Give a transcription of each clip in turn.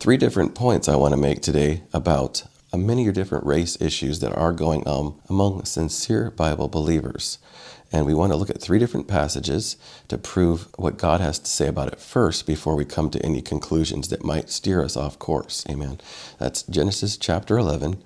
three different points I want to make today about many different race issues that are going on among sincere Bible believers. And we want to look at three different passages to prove what God has to say about it first before we come to any conclusions that might steer us off course. Amen. That's Genesis chapter 11,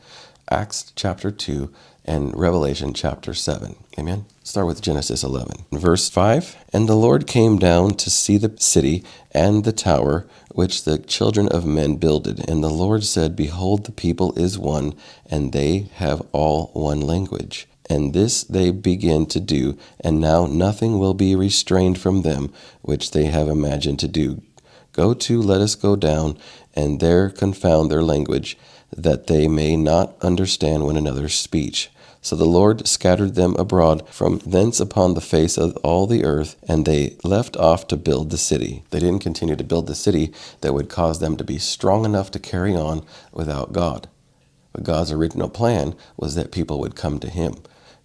Acts chapter 2, and Revelation chapter 7. Amen. Start with Genesis 11. Verse 5, "And the Lord came down to see the city and the tower which the children of men builded. And the Lord said, Behold, the people is one, and they have all one language. And this they begin to do, and now nothing will be restrained from them which they have imagined to do. Go to, let us go down, and there confound their language, that they may not understand one another's speech. So the Lord scattered them abroad from thence upon the face of all the earth, and they left off to build the city." They didn't continue to build the city that would cause them to be strong enough to carry on without God. But God's original plan was that people would come to Him.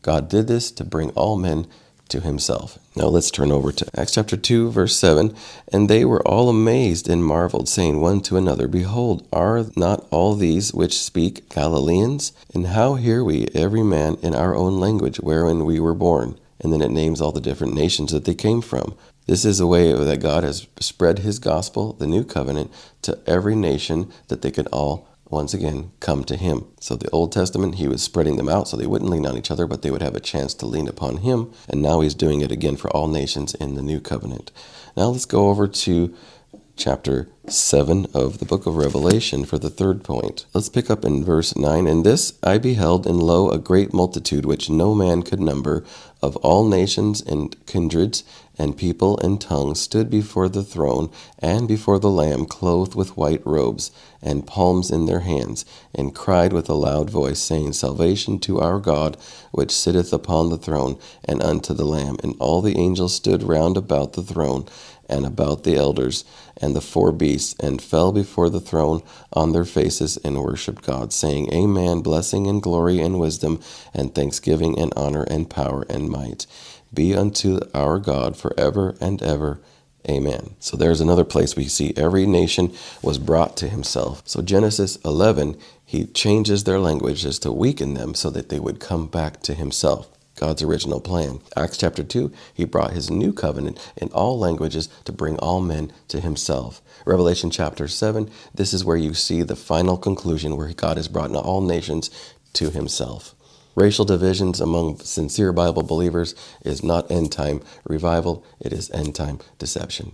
God did this to bring all men to Himself. Now let's turn over to Acts chapter 2, verse 7. "And they were all amazed and marveled, saying one to another, Behold, are not all these which speak Galileans? And how hear we every man in our own language wherein we were born?" And then it names all the different nations that they came from. This is a way that God has spread His gospel, the new covenant, to every nation that they could all once again come to Him. So the Old Testament, He was spreading them out so they wouldn't lean on each other, but they would have a chance to lean upon Him. And now He's doing it again for all nations in the new covenant. Now let's go over to chapter 7 of the book of Revelation for the third point. Let's pick up in verse 9. "And this I beheld, and lo, a great multitude which no man could number, of all nations and kindreds and people and tongues, stood before the throne and before the Lamb, clothed with white robes and palms in their hands, and cried with a loud voice, saying, Salvation to our God, which sitteth upon the throne, and unto the Lamb. And all the angels stood round about the throne, and about the elders and the four beasts, and fell before the throne on their faces, and worshipped God, saying, Amen, blessing and glory and wisdom and thanksgiving and honor and power and might be unto our God forever and ever. Amen." So there's another place we see every nation was brought to Himself. So Genesis 11, He changes their languages to weaken them so that they would come back to Himself. God's original plan. Acts chapter 2, He brought His new covenant in all languages to bring all men to Himself. Revelation chapter 7, this is where you see the final conclusion where God has brought all nations to Himself. Racial divisions among sincere Bible believers is not end-time revival, it is end-time deception.